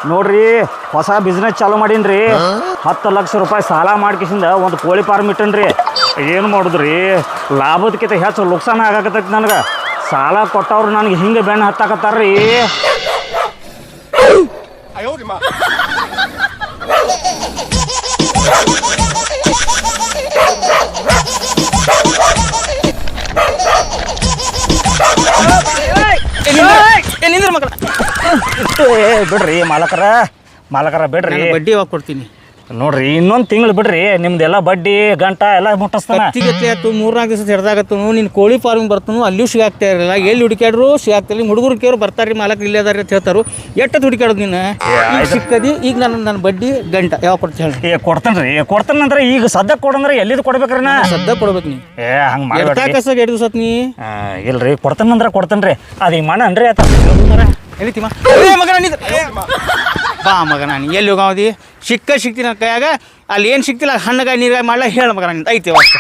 ನೋಡ್ರಿ ಹೊಸ ಬಿಸ್ನೆಸ್ ಚಾಲೂ ಮಾಡೀನ್ರಿ. 10 ಲಕ್ಷ ರೂಪಾಯಿ ಸಾಲ ಮಾಡ್ಕಿಸಿಂದ ಒಂದು ಕೋಳಿ ಫಾರ್ಮ್ ಇಟ್ಟನ್ರಿ. ಏನು ಮಾಡುದ್ರಿ, ಲಾಭದಕ್ಕಿಂತ ಹೆಚ್ಚು ಲುಕ್ಸಾನ ಆಗಾಕತ್ತೈತಿ ನನಗೆ. ಸಾಲ ಕೊಟ್ಟವ್ರು ನನಗೆ ಹಿಂಗೆ ಬೆಣ್ಣೆ ಹತ್ತಾಕತ್ತಾರ್ರಿ. ಬಿಡ್ರಿ ಮಾಲಕರ ಬಿಡ್ರಿ, ಬಡ್ಡಿ ಯಾವಾಗ ಕೊಡ್ತೀನಿ ನೋಡ್ರಿ. ಇನ್ನೊಂದು ತಿಂಗಳು ಬಿಡ್ರಿ, ನಿಮ್ದೆಲ್ಲ ಬಡ್ಡಿ ಗಂಟ ಎಲ್ಲ ಮುಟ್ಟಿಸ್ತಾನ. ಆಯ್ತು 3-4 ದಿವಸ ಹಿಡ್ದಾಗತ್ತನು. ನೀನು ಕೋಳಿ ಫಾರ್ಮಿಗೆ ಬರ್ತಾನು, ಅಲ್ಲಿಯೂ ಸಿಗಾಗ್ತಾ ಇರಲಿಲ್ಲ. ಎಲ್ಲಿ ಹುಡುಕ್ಯಾಡ್ರು ಸಿಗಾಗ್ತಿಲ್ಲ. ಹುಡುಗರು ಕೇರು ಬರ್ತಾರೆ, ಮಾಲಕ ಇಲ್ಲೇ ಅದಾರ ಅಂತ ಹೇಳ್ತಾರು. ಎಷ್ಟೊತ್ತು ಹುಡುಕ್ಯಾಡೋದು ನೀನು ಸಿಕ್ಕದಿ. ಈಗ ನನ್ನ ಬಡ್ಡಿ ಗಂಟ ಯಾವಾಗ ಕೊಡ್ತೀನಿ ಹೇಳಿ. ಕೊಡ್ತೇನೆ ಅಂದ್ರೆ ಈಗ ಸದ್ಯಕ್ಕೆ ಕೊಡಂದ್ರೆ ಎಲ್ಲಿದು ಕೊಡ್ಬೇಕ್ರಿ? ನಾ ಸದ್ಯ ಕೊಡ್ಬೇಕು. ನೀ ಹಂಗೆ ಮಾಡಿ 2 ದಿವಸ ನೀ ಇಲ್ರಿ, ಕೊಡ್ತೇನೆ ಕೊಡ್ತೇನ್ರಿ. ಅದು ಈಗ ಮಾಡನ್ರಿ ಆತ ಎಲ್ಲಿತೀಮ ಮಗನ ಬಾ ಮಗ. ನಾನು ಎಲ್ಲಿ ಹೋಗಾವದಿ ಸಿಗ್ತೀನಿ ನನ್ನ ಕೈಯಾಗ. ಅಲ್ಲಿ ಏನು ಸಿಗ್ತಿಲ್ಲ ಹಣ್ಣಗಾಯಿ ನೀರಾಗಿ ಮಾಡಲ ಹೇಳ ಮಗ. ನಾನು ಐತಿ ಅಷ್ಟು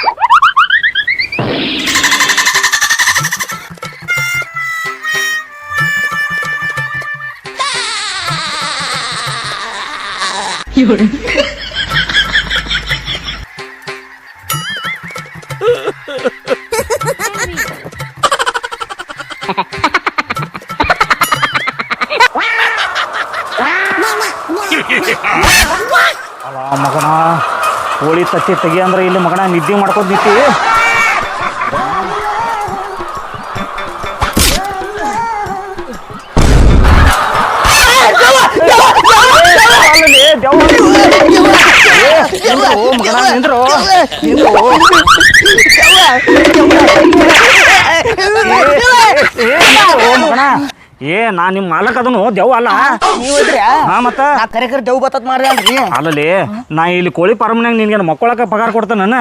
ಅಲ್ಲ ಮಗನ, ಕೋಳಿ ತತ್ತಿ ತೆಗಿ ಅಂದ್ರೆ ಇಲ್ಲಿ ಮಗನ ನಿದ್ದೆ ಮಾಡ್ಕೋದ್ ನಿಂತಿ. ಮಗನ ನಿಂದ್ರು ಮಗನ. ನಾ ನಿಮ್ಮ ಮಾಲಕ್ ಅದನು ದೆವ್ ಅಲ್ಲ. ಮತ್ತ ಕರೆ ದೇವ್ ಬತ್ತತ್ ಮಾಡ್ರಿ ಅಲ್ರಿ. ಅಲ್ಲಲ್ಲಿ ನಾ ಇಲ್ಲಿ ಕೋಳಿ ಫಾರ್ಮ್ನಾಗ ನಿನ್ಗೆ ಮಕ್ಕಳಕ್ಕ ಪಗಾರ ಕೊಡ್ತಾನ.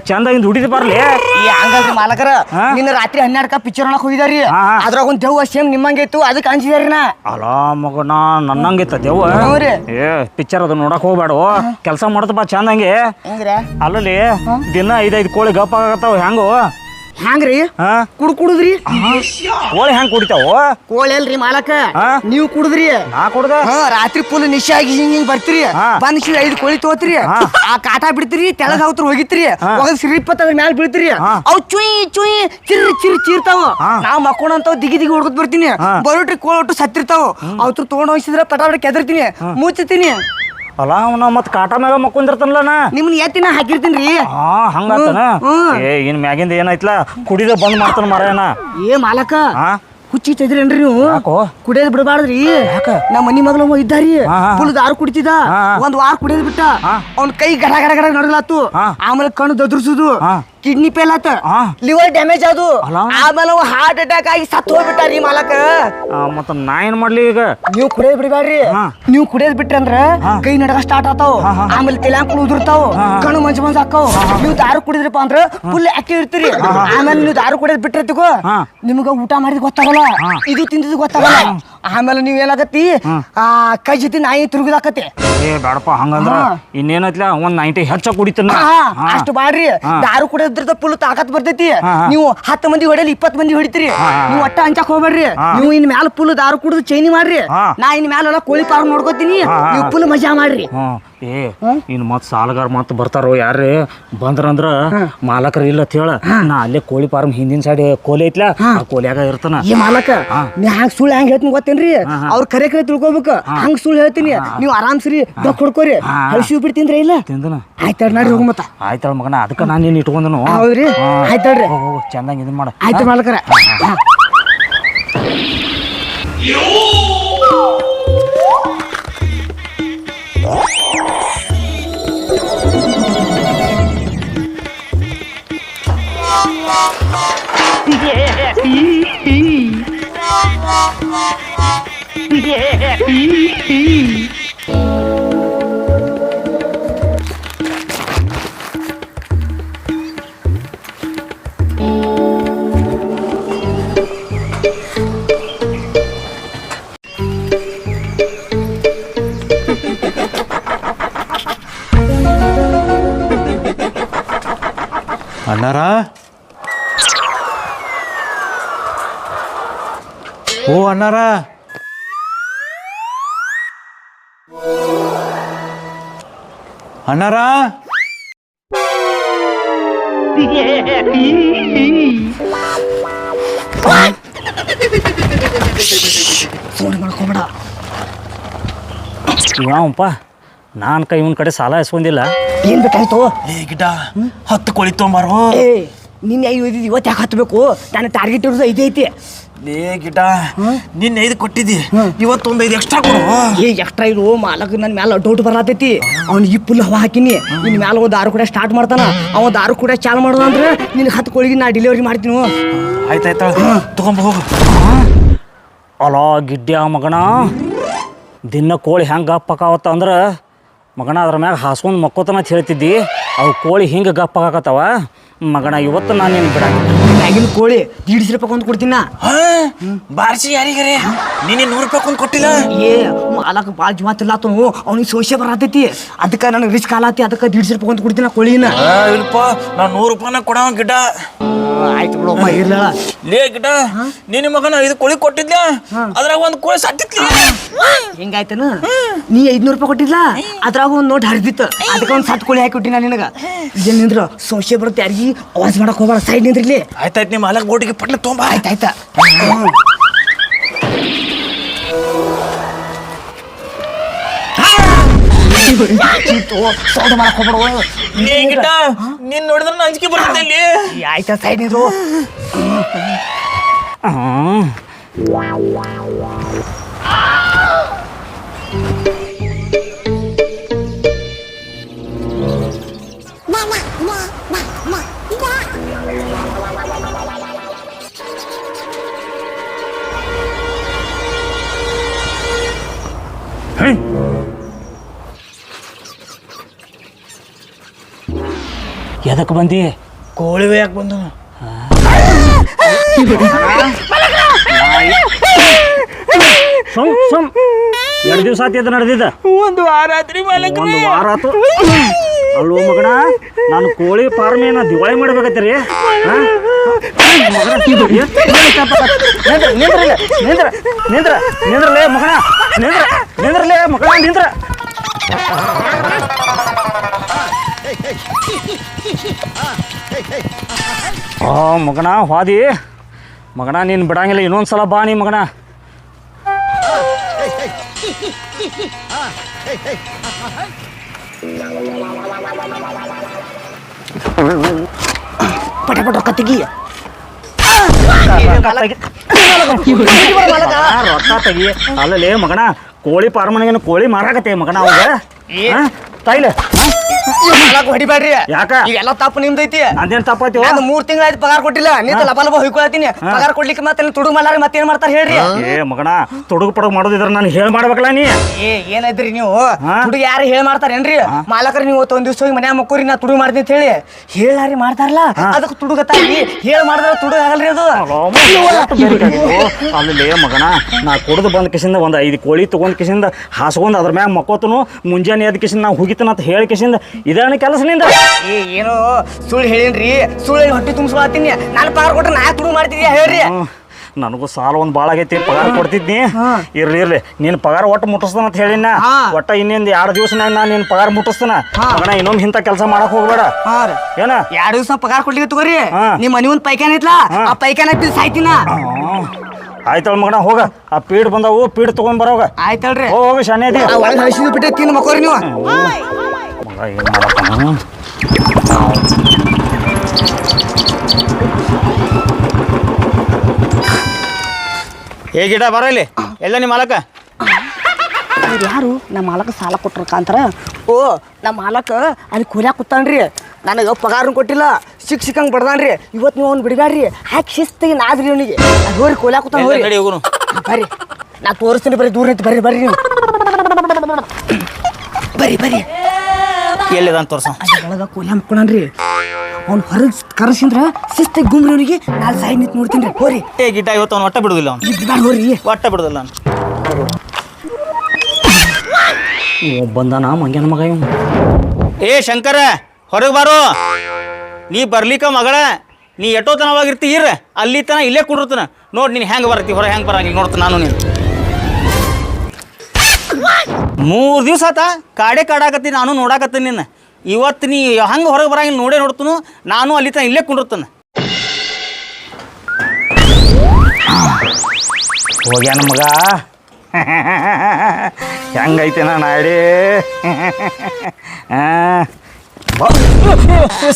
ಚಂದ ಇಂದ ಹುಡಿದು ಬರ್ಲಿ. ಹಂಗಲ್ರಿ ಮಾಲಕರ, ನಿನ್ನ ರಾತ್ರಿ 12ಕ್ಕ ಪಿಕ್ಚರ್ ಒಳಕ್ ಹೋಗಿದಾರಿ. ಅದ್ರಾಗ ಒಂದ್ ದೇವ್ ಸೇಮ್ ನಿಮ್ಮಂಗೆ ಇತ್ತು, ಅದಕ್ಕೆ ಅಂಜಿದಾರಿ. ನಾ ಅಲ್ಲ ಮಗನ, ನನ್ನಂಗಿತ್ತ ದೇವ್. ಪಿಕ್ಚರ್ ಅದು ನೋಡಕ್ ಹೋಗ್ಬೇಡ, ಕೆಲಸ ಮಾಡತಪ್ಪ ಚಂದಂಗೆ. ಅಲ್ಲಲ್ಲಿ ದಿನ 5 ಕೋಳಿ ಗಪ್ಪ ಆಗತ್ತಾವ. ಹೆಂಗು ಹ್ಯಾಂಗ್ರಿ ಕುಡುದ್ರಿ? ಕೋಳಿ ಹೆಂಗ್ ಕುಡಿತಾವ? ಕೋಳಿ ಅಲ್ರಿ ಮಾಲಕ, ನೀವು ಕುಡುದ್ರಿ. ನಾ ಕುಡ್ದ ರಾತ್ರಿ ಫುಲ್ ನಿಶೆ ಆಗಿ ಹಿಂಗ್ ಬರ್ತೀರಿ. ಬಂದ್ 5 ಕೋಳಿ ತಗೋತ್ರಿ, ಆ ಕಾಟ ಬಿಡ್ತೀರಿ, ತೆಳಗ ಅವತ್ರ ಹೋಗಿತ್ರಿ, ಹೋಗದ್ ಸಿರಿಪ್ಪತ್ತ ಅದ್ರ ಮ್ಯಾಲ ಬೀಳ್ತೀರಿ. ಅವ್ ಚುಯ್ ಚೀರ್ತಾವ. ನಾವ್ ಮಕ್ಕೊಂಡಂತಾವ್ ದಿಗಿ ಹೊಡ್ಕೊತ್ ಬರ್ತೀನಿ. ಬರೋಟ್ರಿ ಕೋಳಿ ಒಟ್ಟು ಸತ್ತಿರ್ತಾವ. ಅವ್ರ ತಗೊಂಡ್ ಹೋಗಿಸಿದ್ರ ಪಟಾಪಟ ಕೆದರ್ತೀನಿ, ಮುಚ್ಚತೀನಿ. ಅಲ್ಲ ಅವನ ಮತ್ ಕಾಟ ಮ್ಯಾಗ ಮಕ್ಕೊಂಡಿರ್ತಾನಲ್ಲ. ನಾ ನಿಮ್ನ ಎತ್ತಿನ ಹಾಕಿರ್ತೀನಿ. ಹಂಗಾತನ. ಇನ್ ಮ್ಯಾಗಿಂದ ಏನಾಯ್ತಲ್ಲ, ಕುಡಿದ ಬಂದ್ ಮಾಡ್ತಾನ ಮಾರಾಯನ. ಮಾಲಕ ಹುಚ್ಚಿ ತೆದ್ರೇನ್ರಿ ನೀವು? ಕುಡಿಯೋದ್ ಬಿಡಬಾರ್ದ್ರಿ. ನಮ್ಮ ಮನಿ ಮಗಳ ಇದ್ದಾರಿ, ಫುಲ್ ದಾರು ಕುಡಿತಿದ. 1 ವಾರ ಕುಡಿಯೋದ್ ಬಿಟ್ಟ. ಅವ್ನ ಕೈ ಗಡ ಗಡ ಗಡ ನಡಲಾತು. ಆಮೇಲೆ ಕಣ್ಣು ದದ್ರಸುದು, ಕಿಡ್ನಿ ಫೇಲ್ ಆತ, ಲಿವರ್ ಡ್ಯಾಮೇಜ್ ಅದು. ಆಮೇಲೆ ಹಾರ್ಟ್ ಅಟ್ಯಾಕ್ ಆಗಿ ಸತ್ತು ಹೋಗ್ಬಿಟ್ಟಾರಿ ಮಾಲಕ. ಮತ್ತ ನಾ ಏನ್ ಮಾಡ್ಲಿ ಈಗ? ನೀವು ಕುಡಿಯೋದ್ ಬಿಡಬೇಡ್ರಿ. ನೀವು ಕುಡಿಯೋದ್ ಬಿಟ್ರಿ ಅಂದ್ರ ಕೈ ನಡಗ ಸ್ಟಾರ್ಟ್ ಆತಾವ. ಆಮೇಲೆ ತೆಲಾಂಕುಳು ಉದುರ್ತಾವ, ಕಣ್ಣು ಮಂಜು ಹಾಕಾವ್. ನೀವು ದಾರು ಕುಡಿದ್ರಪ್ಪ ಅಂದ್ರ ಫುಲ್ ಆಕ್ಟಿವ್ ಇರ್ತೀರಿ. ಆಮೇಲೆ ನೀವು ದಾರು ಕುಡಿಯೋದ್ ಬಿಟ್ರತಿಗೋ, ನಿಮ್ಗ ಊಟ ಮಾಡಿದ್ ಗೊತ್ತಾಗಲ್ಲ, ಇದು ತಿಂದಿದ್ ಗೊತ್ತಾಗಲ್ಲ. ಆಮೇಲೆ ನೀವ್ ಏನಾಗತ್ತಿ, ಕೈ ಜೊತೆ ನಾಯಿ ತಿರುಗಿದಾಕತಿ. ಬೇಡಪ್ಪ ಹಂಗಂದ್ರ ಇನ್ನೇನೈತ್ಲ, 190 ಹೆಚ್ಚ ಕುಡಿತನ. ಅಷ್ಟು ಬಾಡ್ರಿ. ದಾರು ಕುಡಿಯೋದ್ರದ ಫುಲ್ ತಾಕತ್ ಬರ್ತೈತಿ. ನೀವು 10 ಮಂದಿ ಹೊಡೆಯಲಿ 20 ಮಂದಿ ಹೊಡಿತೀರಿ. ನೀವು ಒಟ್ಟ ಹಂಚಕ್ ಹೋಗ್ಬೇಡ್ರಿ. ನೀವು ಇನ್ ಮ್ಯಾಲ ಫುಲ್ ದಾರು ಕುಡಿದು ಚೈನಿ ಮಾಡ್ರಿ. ನಾ ಇನ್ ಮ್ಯಾಲ ಕೋಳಿ ಫಾರ್ಮ್ ನೋಡ್ಕೋತೀನಿ. ನೀವು ಫುಲ್ ಮಜಾ ಮಾಡ್ರಿ. ಇನ್ ಮತ್ ಸಾಲಗಾರ ಮತ್ ಬರ್ತಾರೋ ಯಾರೇ ಬಂದ್ರಂದ್ರ ಮಾಲಕರ ಇಲ್ಲ ಅಂತ ಹೇಳ. ನಾ ಅಲ್ಲೇ ಕೋಳಿ ಫಾರ್ಮ್ ಹಿಂದಿನ ಸೈಡ್ ಕೋಲಿ ಐತ್ಲ, ಆ ಕೋಲಿಯಾಗ ಇರ್ತಾನ. ಈ ಮಾಲಕ ನೀ ಹಂಗ ಸುಳ್ಳು ಹೆಂಗ್ ಹೇಳ್ತೀನಿ ಗೊತ್ತೇನ್ರಿ? ಅವ್ರ ಕರೆ ತಿಳ್ಕೊಬೇಕು. ಹಂಗ ಸುಳ್ಳು ಹೇಳ್ತೀನಿ. ನೀವು ಆರಾಮ್ಸ್ರಿ ಡೊಕ್ ಹೊಡ್ಕೋರಿ. ಹಳಸಿ ಉಪ್ಪಿಟ್ಟು ತಿಂದ್ರೆ ಇಲ್ಲ ತಿಂದನ. ಆಯ್ತಾಳ ನಡ್ರಿ ಹೋಗ. ಮತ್ತ ಆಯ್ತಾಳ ಮಗನ, ಅದಕ್ಕ ನಾನು ನೀನ್ ಇಟ್ಕೊಂಡನು. ಹೌದ್ರಿ, ಆಯ್ತಾಳ್ರಿ. ಚಂದಂಗ ಇದನ್ ಮಾಡ. ಆಯ್ತು ಮಾಲಕರ. ಅಣ್ಣಾರ, ಓ ಅಣ್ಣಾರ, ಅಣ್ಣಾರ ಸೌಂಡ್ ಮಾಡ್ಕೊಬೇಡ. ಇವಪ್ಪ ನಾನು ಕೈ ಇವನ ಕಡೆ ಸಾಲ ಇಸ್ಕೊಂಡಿಲ್ಲ. ಏನ್ ಬೇಕಾಯ್ತು? ಏ ಗಿಡ 10 ಕೋಳಿ ತೊಂಬಾರೋ. ಏ ನಿನ್ನೆ 5 ಒಯ್ದಿದ್ದು ಇವತ್ತು ಯಾಕೆ ಹತ್ತಬೇಕು? ನಾನು ಟಾರ್ಗೆಟ್ ಇರೋದು 5 ಐತಿ. ಲೇ ಗಿಡ ನಿನ್ನೆ 5 ಕೊಟ್ಟಿದ್ದಿ, ಇವತ್ತೊಂದು 5 ಎಕ್ಸ್ಟ್ರಾ ಕೊಡು. ಏ ಎಕ್ಸ್ಟ್ರಾ ಇರು, ಮಾಲಕ್ ನನ್ನ ಮ್ಯಾಲ ಡೌಟ್ ಬರತೈತಿ. ಅವ್ನು ಈ ಫುಲ್ ಹವಾ ಹಾಕಿನಿ, ನಿನ್ನ ಮ್ಯಾಲ ಒಂದು 6 ಕೂಡ ಸ್ಟಾರ್ಟ್ ಮಾಡ್ತಾನ. ಅವ 6 ಕೂಡ ಚಾಲು ಮಾಡೋದು ಅಂದ್ರೆ ನಿನಗೆ 10 ಕೋಳಿಗೆ ನಾ ಡೆಲಿವರಿ ಮಾಡ್ತೀನಿ. ಆಯ್ತಾಯ್ತಾ ತಗೊಂಬ ಹೋಗು. ಅಲೋ ಗಿಡ್ಡ್ಯಾ ಮಗಣ, ದಿನ ಕೋಳಿ ಹೆಂಗೆ ಗಪ್ಪಕಾವತ್ತ ಅಂದ್ರೆ ಮಗಣ ಅದ್ರ ಮ್ಯಾಗ ಹಾಸ್ಕೊಂಡು ಮಕ್ಕೋತನ ಅಂತ ಹೇಳ್ತಿದ್ದಿ. ಅವು ಕೋಳಿ ಹಿಂಗೆ ಗಪ್ಪಕಾಕತ್ತವ ಮಗಣ. ಇವತ್ತು ನಾನು ನೀನು ಬಿಡಾಕಿಲ್ಲ. ಮ್ಯಾಗಿನ ಕೋಳಿ 150 ರೂಪಾಯಿ ಕೊಂದು ಕೊಡ್ತೀನ. ಬಾರ್ಸಿ ಯಾರಿಗಾರೆ ನೀನೆ 100 ರೂಪಾಯಿ ಕೊಂದು ಕೊಟ್ಟಿಲ್ಲ. ಏ ಮಾಲಕ್ ಭಾಳ ಜಮಾತಿಲ್ಲತ್ತು, ಅವ್ನಿಗೆ ಸೋಸೆ ಬರತೈತಿ. ಅದಕ್ಕೆ ನನಗೆ ರಿಸ್ಕ್ ಆಲತಿ. ಅದಕ್ಕೆ 150 ರೂಪಾಯಿ ಕೊಂದು ಕೊಡ್ತೀನ ಕೋಳಿನ. ಇಲ್ಪ ನಾ 100 ರೂಪಾಯಿನ ಕೊಡವ ಗಿಡ. ಆಯ್ತು ಬಿಡಪ್ಪ, ಇರ್ಲ. ಲೇ ಗಿಡ ನಿನ್ನ ಮಗನ 5 ಕೋಳಿ ಕೊಟ್ಟಿದ್ಲ, ಅದ್ರಾಗ ಒಂದು ಕೋಳಿ ಸತ್ತಿತ್ಲಿ. ಹೆಂಗಾಯ್ತನ? ನೀ 500 ರೂಪಾಯಿ ಕೊಟ್ಟಿದ್ಲ, ಅದ್ರಾಗ ಒಂದು ನೋಟ್ ಹರಿದಿತ್ತು. ಅದಕ್ಕೆ ಒಂದು 7 ಕೋಳಿ ಹಾಕಿ ಕೊಟ್ಟಿನ ನಿನಗ. ಇಲ್ಲಿ ನಿಂದ್ರ ಸೋಸೆ ಬರುತ್ತೆ, ಯಾರಿಗಿ ಅವಾಜ್ ಮಾಡಕ್ ಹೋಗ್ಬೇಡ, ಸೈಡ್ ನಿಂದ್ರಿಲಿ. ಆಯ್ತಾಯ್ತು, ನಿಮ್ಮ ಮಾಲಕ್ ಬೋಟಿಗೆ ಪಟ್ಲ ತೊಂಬ. ಆಯ್ತಾಯ್ತಾ. ಸೌಂಡ್ ಮಾಡಕ್ ಹೋಗ್ಬೇಡ. ಲೇ ಗಿಡ ನೀನ್ ನೋಡಿದ್ರೆ ಅಂಜಿಕೆ ಬರ್ತದೆ ಇಲ್ಲಿ. ಆಯ್ತಾ, ಸೈಡ್ ನಿಂದ್ರು. ಎದಕ್ಕೆ ಬಂದಿ? ಕೋಳಿ ಯಾಕೆ ಬಂದು? ಸುಮ್ 2 ದಿವಸ ಆಯ್ತು ನಡೆದಿದ್ದ. 1 ವಾರ ಆತ್ರಿ ಮಾಲಕ್. 1 ವಾರ ಆತು. ಅಲ್ಲೋ ಮಗಣ, ನಾನು ಕೋಳಿ ಫಾರ್ಮ್ ಏನ ದಿವಾಳಿ ಮಾಡ್ಬೇಕತ್ತೀರಿ? ನಿಂದ್ರಲೇ ಮಗಣ, ನಿಂದ್ರಲೇ ಮಗಣ, ನಿಂದ್ರ. ಮಗಣ ಹಾದಿ ಮಗಣ, ನೀನು ಬಿಡಂಗಿಲ್ಲ. ಇನ್ನೊಂದ್ಸಲ ಬಾ ನೀ ಮಗಣ. ಪಟ ಪಟ ಕತ್ತಿಗಿ ರೊಕ್ಕ ತೆಗಿ. ಅಲ್ಲಲೇ ಮಗಣ, ಕೋಳಿ ಫಾರ್ಮನಿಗೇನು ಕೋಳಿ ಮಾರಾಕತ್ತೆ ಮಗಣ ಅವಾಗ ತಾಯಿಲೆ. ಹೊಡಿಬೇಡ್ರಿ. ಯಾಕ? ಎಲ್ಲ ತಪ್ಪು ನಿಮ್ದೈತಿ. ಅದೇನ್ ತಪ್ಪಾಯ್ತು? 3 ತಿಂಗಳಾಯ್ತು ಪಗಾರ ಕೊಟ್ಟಿಲ್ಲ. ನೀನು ಲಪ ಲಪ ಹೊಯ್ಕೊಳತೀನಿ. ಪಗಾರ ಕೊಡ್ಲಿಕ್ಕೆ ಮತ್ತೆ ತುಡುಗು ಮಾಡ್ಲಾರ ಮತ್ತೇನ್ ಮಾಡ್ತಾರ ಹೇಳ್ರಿ? ಏ ಮಗಣ, ತುಡುಗು ಪಡುಗು ಮಾಡೋದಿದ್ರ ನಾನು ಹೇಳಿ ಮಾಡ್ಬೇಕಲ್ಲ ನೀ. ಏನೈತ್ರಿ ನೀವು? ತುಡುಗು ಯಾರು ಹೇಳಿ ಮಾಡ್ತಾರೇನ್ರಿ? ಮಾಲಕರ ನೀವು ಒಂದ್ ದಿವ್ಸ ಹೋಗಿ ಮನ್ಯಾಗ ಮಕ್ಕೋರಿ, ನಾ ತುಡುಗು ಮಾಡ್ತೀನಿ ಅಂತ ಹೇಳಿ ಹೇಳಾರಿ ಮಾಡ್ತಾರಲ್ಲ, ಅದಕ್ಕೆ ತುಡುಗತ್ತಾರಿ. ಹೇಳಿ ಮಾಡಿದ್ರೆ ತುಡುಗ ಆಗಲ್ರಿ ಅದು. ಅಲ್ಲೇ ಮಗಣ, ನಾ ಕುಡ್ದು ಬಂದ ಕಿಸಿಂದ ಒಂದು 5 ಕೋಳಿ ತಗೊಂಡ್ ಕಿಸಿಂದ ಹಾಸ್ಕೊಂಡ್ ಅದ್ರ ಮ್ಯಾಗ ಮಕ್ಕೋತನು. ಮುಂಜಾನೆ ಎದ್ ಕಿಸಿಂದ ನಾವು ಹೋಗಿತನ ಅಂತ ಹೇಳಿ ಕಿಸಿಂದ ಇದಾನ ಕೆಲಸ ನಿಂದ. ಏನೋ ಸುಳ್ಳು ಹೇಳಿನ್ರಿ, ಸುಳ್ಳು ಹೊಟ್ಟೆ ತುಂಬಿಸ್ಕೊಳತೀನಿ. ನಾನು ಪಗಾರ ಕೊಟ್ರೆ ನಾ ತುಡುಗು ಮಾಡ್ತಿದ್ಯಾ ಹೇಳ್ರಿ? ನನಗೂ ಸಾಲ ಒಂದು ಭಾಳ ಆಗೈತಿ, ಪಗಾರ ಕೊಡ್ತಿದ್ನಿ. ಇರ್ಲಿ ನೀನು ಪಗಾರ ಒಟ್ಟು ಮುಟ್ಟಿಸ್ತಾನ ಅಂತ ಹೇಳಿನ. ಒಟ್ಟ ಇನ್ನೊಂದು 2 ದಿವಸನಾಗ ನಾನು ನಿನ್ನ ಪಗಾರ ಮುಟ್ಟಿಸ್ತಾನ ಮಗಣ. ಇನ್ನೊಮ್ಮೆ ಇಂಥ ಕೆಲಸ ಮಾಡಕ್ ಹೋಗ್ಬೇಡ. ಏನ 2 ದಿವಸ ಪಗಾರ ಕೊಡ್ಲಿಕ್ಕೆ ತಗೋರಿ. ನಿಮ್ಮ ಮನಿ ಒಂದು ಪೈಖಾನೆ ಐತ್ಲಾ, ಆ ಪೈಖಾನೆ ಹಾಕ್ತಿದ್ ಸಾಯ್ತಿನ. ಆಯ್ತಳ ಮಗಣ, ಹೋಗ. ಆ ಪೀಡ್ ಬಂದವು, ಪೀಡ್ ತಗೊಂಡ್ ಬರೋಗ. ಆಯ್ತಲ್ರಿ, ಹೋಗ ಶಾನೆ ಅದಿ. ಒಳಗೆ ಹಸಿದು ಬಿಟ್ಟೆ ತಿಂದು ಮಕ್ಕೋರಿ ನೀವು. ಮಗ ಏನು ಮಾಡತ್ತಾನ? ಏ ಗಿಡ ಬರೋ ಇಲ್ಲಿ. ಎಲ್ಲ ನಿಮ್ಮ ಮಾಲಕ ಯಾರು? ನಮ್ಮ ಮಾಲಕ ಸಾಲ ಕೊಟ್ಟಿರ್ಕಂತಾರ. ಓ, ನಮ್ಮ ಮಾಲಕ ಅಲ್ಲಿ ಕೂಲ್ಯಾಕ ಕೂತಾನ್ರಿ. ನನಗೆ ಪಗಾರನು ಕೊಟ್ಟಿಲ್ಲ, ಸಿಕ್ಕಂಗೆ ಬಡ್ದಾನ್ರಿ. ಇವತ್ತು ನೀವು ಅವ್ನು ಬಿಡಬೇಡ್ರಿ, ಹಾಕಿ ಶಿಸ್ತಿಗೆ ನಾದ್ರಿ ಅವನಿಗೆ. ಅದು ಹೋರಿ ಕೂಲ್ಯಾಕ ಕೂತಾನ. ಹೋರಿ ನಡಿ ಹೋಗುನು. ಬರ್ರಿ, ನಾ ತೋರಿಸ್ತೀನಿ. ಬರ್ರಿ, ದೂರ ಐತಿ. ಬರ್ರಿ ಬರ್ರಿ ನೀವು. ಬರ್ರಿ ಬರ್ರಿ. ಎಲ್ಲಿದಂತ ತೋರ್ಸ. ಒಳಗ ಕೂಲ್ಯಾ ಮುಕ್ಕೊಳನ್ರಿ. ಅವ್ನು ಹೊರಗೆ ಕರೆಸಿಂದ್ರ ಶಿಸ್ತಿಗೆ ಗುಮ್ರಿ ಅವನಿಗೆ. ನಾನು ಸೈಡ್ ನಿಂತು ನೋಡ್ತೀನಿ. ಹೋರಿ. ಏ ಗಿಡ ಇವತ್ತು ಅವ್ನು ಒಟ್ಟ ಬಿಡುದಿಲ್ಲ. ಅವ್ನು ಹೋರಿ, ಒಟ್ಟ ಬಿಡುದಿಲ್ಲ. ಬಂದಾನ ಮಂಗ್ಯಾನ ಮಗ ಇವ್. ಏ ಶಂಕರ, ಹೊರಗೆ ಬಾರೋ. ನೀ ಬರ್ಲಿಕ್ಕ ಮಗಳ, ನೀ ಎಷ್ಟೋತನವಾಗಿರ್ತಿ ಇರ್ರ, ಅಲ್ಲಿ ತನ ಇಲ್ಲೇ ಕುಡಿರ್ತಾನ. ನೋಡಿ ನೀನು ಹೆಂಗೆ ಬರ್ತಿ, ಹೊರಗೆ ಹೆಂಗೆ ಬರಂಗಿಲ್ಲ ನೋಡ್ತಾನ ನಾನು. ನೀನು 3 ದಿವಸ ಆತ ಕಾಡಾಕತ್ತೀನಿ, ನಾನು ನೋಡಾಕತ್ತೀನಿ ನಿನ್ನ. ಇವತ್ತು ನೀ ಹಂಗೆ ಹೊರಗೆ ಬರಂಗಿಲ್ಲ, ನೋಡೇ ನೋಡ್ತನು. ನಾನು ಅಲ್ಲಿ ತನ ಇಲ್ಲೇ ಕುಂಡಿರ್ತಾನೆ. ಹೋಗ್ಯಾನ ಮಗ. ಹೆಂಗೈತೆ ನಾನು ಆಡಿ.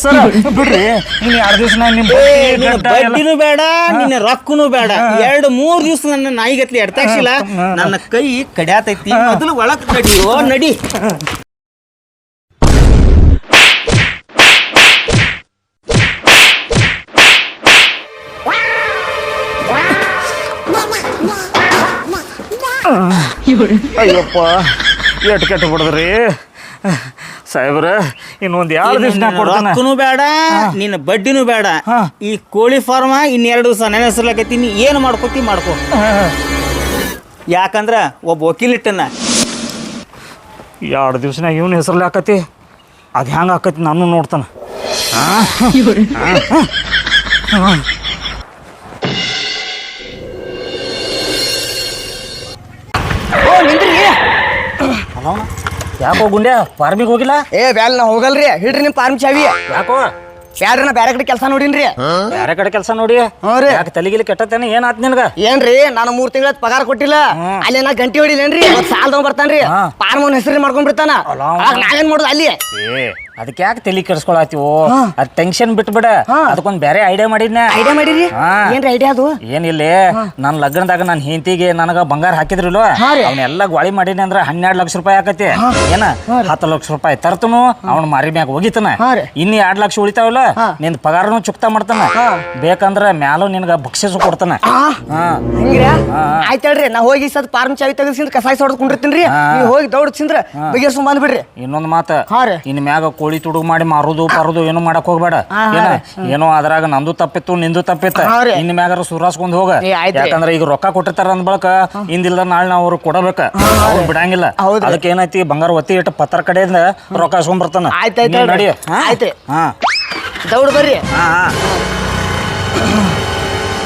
ಸರ ಬಿಡ್ರಿ, ನೀನು 2 ದಿವಸ ನಿನ್ನ ಬಡ್ಡಿನೂ ಬೇಡ, ನಿನ್ನ ರೊಕ್ಕನೂ ಬೇಡ. 2-3 ದಿವಸ ನನ್ನ ನಾಯಿಗತ್ಲಿ ಎಡ್ತಾಕ್ಸಿಲ್ಲ. ನನ್ನ ಕೈ ಕಡ್ಯಾತೈತಿ. ಮೊದಲು ಒಳಗೆ ನಡಿಯೋ, ನಡಿ. ಅಯ್ಯಪ್ಪ, ಎಟ್ಟು ಕೆಟ್ಟು ಬಿಡದ್ರಿ ಸಾಹೇಬ್ರ. ಇನ್ನೊಂದು 2 ದಿವಸ ರೊಕ್ಕನೂ ಬೇಡ, ನಿನ್ನ ಬಡ್ಡಿನೂ ಬೇಡ. ಈ ಕೋಳಿ ಫಾರ್ಮ 2 ದಿವಸ ನನ್ನ ಹೆಸರ್ಲಾಕೈತಿ. ನೀ ಏನು ಮಾಡ್ಕೋತಿ ಮಾಡ್ಕೋ. ಯಾಕಂದ್ರ ಒಬ್ಬ ವಕೀಲ್ ಇಟ್ಟನ. 2 ದಿವ್ಸನಾಗ ಇವನ ಹೆಸರಲ್ಲಿ ಹಾಕತಿ. ಅದು ಹೆಂಗೆ ಹಾಕತಿ ನಾನು ನೋಡ್ತಾನೆ. ಯಾಕೋ ಗುಂಡ್ಯಾ ಫಾರ್ಮಿಗೆ ಹೋಗಿಲ್ಲ? ಬ್ಯಾಲ್ ನಾ ಹೋಗಲ್ರಿ. ಹಿಡ್ರಿ ನಿಮ್ ಫಾರ್ಮ್ ಚಾವಿ. ಯಾಕೋ ಬ್ಯಾಡ್ರಿ, ನಾ ಬೇರೆ ಕಡೆ ಕೆಲಸ ನೋಡಿನ್ರಿ. ಬೇರೆ ಕಡೆ ಕೆಲಸ ನೋಡಿ? ಹ್ಞೂ ರೀ. ಯಾಕೆ ತಲೆಗಿಲಿ ಕೆಟ್ಟತ್ತೇನೆ? ಏನಾತ್ ನಿನಗ? ಏನ್ರಿ, ನಾನು 3 ತಿಂಗಳ ಪಗಾರ ಕೊಟ್ಟಿಲ್ಲ. ಅಲ್ಲಿ ನಾ ಗಂಟೆ ಹೊಡಿಲೇನ್ರಿ, ಸಾಲದವ್ ಬರ್ತಾನ್ರಿ. ಫಾರ್ಮ್ ಅವ್ನ ಹೆಸರು ಮಾಡ್ಕೊಂಡ್ಬಿಡ್ತಾನ. ನಾವೇನ್ ಮಾಡುದು ಅಲ್ಲಿ? ಅದಕ್ಕೆ ಯಾಕೆ ತಲೆ ಕೆಡಿಸ್ಕೊಳತ್ತೀವೋ? ಅದ್ ಟೆನ್ಷನ್ ಬಿಟ್ಬಿಡ. ಅದಕ್ಕೊಂದ್ ಬೇರೆ ಐಡಿಯಾ ಮಾಡಿದ್ನ. ಐಡಿಯಾ ಮಾಡಿರಿ? ಏನ್ರಿ ಐಡಿಯಾ ಅದು? ಏನಿಲ್ಲ, ನನ್ನ ಲಗ್ನದಾಗ ನನ್ನ ಹೆಂಡತಿಗೆ ನನಗ ಬಂಗಾರ ಹಾಕಿದ್ರಿಲ್ವ, ಅವನ್ನೆಲ್ಲ ಗೋಳಿ ಮಾಡೀನಿ ಅಂದ್ರ 12 ಲಕ್ಷ ರೂಪಾಯಿ ಆಕತಿ. ಏನ 10 ಲಕ್ಷ ರೂಪಾಯಿ ತರ್ತನು, ಅವ್ನ ಮಾರಿ ಮ್ಯಾಗ ಹೋಗಿತಾನ. ಇನ್ನು 2 ಲಕ್ಷ ಉಳಿತಾವಲ್ಲ, ನಿನ್ ಪಗಾರನು ಚುಕ್ತಾ ಮಾಡ್ತಾನ. ಬೇಕಂದ್ರ ಮ್ಯಾಲೂ ನಿನ್ಗ ಬಕ್ಷಿಸು ಕೊಡ್ತಾನ. ಹಿಂಗ್ರಿ? ಆಯ್ತು ಹೇಳ್ರಿ, ನಾ ಹೋಗಿ ಸದ್ ಫಾರ್ಮ್ ಚಾವಿ ತೆಗಿಸಿಂದ್ರ ಕಸಾಯಿ ಹೊಡೆದ್ ಕುಂಡಿರ್ತೀನಿ. ನೀವು ಹೋಗಿ ದೌಡ್ಸಿಂದ್ರ ಬಗೆಹರ್ಸ್ಕೊಂಡ್ ಬಂದ್ಬಿಡ್ರಿ. ಇನ್ನೊಂದ್ ಮಾತ, ಇನ್ ಮ್ಯಾಗ ಕೋಳಿ ತುಡುಗು ಮಾಡಿ ಮಾರುದು ಪರುದು ಏನು ಮಾಡಕ್ ಹೋಗ್ಬೇಡ. ಏನೋ ಅದ್ರಾಗ ನಂದು ತಪ್ಪಿತ್ತು ನಿಂದು ತಪ್ಪಿತ್ತು. ಇನ್ ಮ್ಯಾಗಾರ ಸುರಾಸ್ಕೊಂಡ್ ಹೋಗ. ಯಾಕಂದ್ರ ಈಗ ರೊಕ್ಕ ಕೊಟ್ಟಿರ್ತಾರ ಅಂದ ಬಳಕ ಇಂದಿಲ್ಲ ನಾಳೆ ನಾವು ಅವ್ರಿಗೆ ಕೊಡಬೇಕ. ಅವ್ರು ಬಿಡಂಗಿಲ್ಲ. ಅದಕ್ಕೆ ಏನೈತಿ, ಬಂಗಾರ ಒತ್ತಿ ಇಟ್ಟು ಪತ್ತರ ಕಡೆಯಿಂದ ರೊಕ್ಕ ಇಸ್ಕೊಂಡ್ ಬರ್ತಾನ. ನಡಿ. ಆಯ್ತು, ದೌಡ್ ಬರ್ರಿ.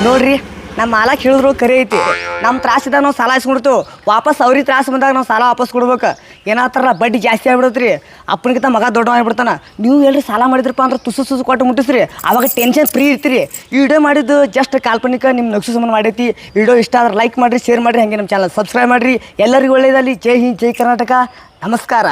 ನೋಡ್ರಿ, ನಮ್ಮ ಮಾಲಕ್ ಹೇಳಿದ್ರು ಕರೆ ಐತಿ. ನಮ್ಮ ತ್ರಾಸಿದಾಗ ನಾವು ಸಾಲ ಇಸ್ಕೊಂಡಿರ್ತೀವಿ, ವಾಪಸ್ ಅವ್ರಿಗೆ ತ್ರಾಸ ಬಂದಾಗ ನಾವು ಸಾಲ ವಾಪಸ್ ಕೊಡ್ಬೇಕು. ಏನಾತಾರ ಬಡ್ಡಿ ಜಾಸ್ತಿ ಆಗ್ಬಿಡತ್ರಿ. ಅಪ್ಪನಿಗಿಂತ ಮಗ ದೊಡ್ಡವ ಆಗ್ಬಿಡ್ತಾನ. ನೀವು ಎಲ್ರಿ ಸಾಲ ಮಾಡಿದ್ರಪ್ಪ ಅಂದ್ರೆ ತುಸು ಕೊಟ್ಟು ಮುಟ್ಟಿಸ್ರಿ, ಅವಾಗ ಟೆನ್ಷನ್ ಫ್ರೀ ಇರ್ತೀರಿ. ಈ ವಿಡಿಯೋ ಮಾಡಿದ್ದು ಜಸ್ಟ್ ಕಾಲ್ಪನಿಕ, ನಿಮ್ಮ ನಕ್ಷು ಸಂಬಂಧ ಮಾಡೈತಿ. ವಿಡಿಯೋ ಇಷ್ಟ ಆದ್ರೆ ಲೈಕ್ ಮಾಡಿರಿ, ಶೇರ್ ಮಾಡಿರಿ, ಹಾಗೆ ನಮ್ಮ ಚಾನಲ್ ಸಬ್ಸ್ಕ್ರೈಬ್ ಮಾಡಿರಿ. ಎಲ್ಲರಿಗೂ ಒಳ್ಳೇದಲ್ಲಿ. ಜೈ ಹಿಂದ್, ಜೈ ಕರ್ನಾಟಕ. ನಮಸ್ಕಾರ.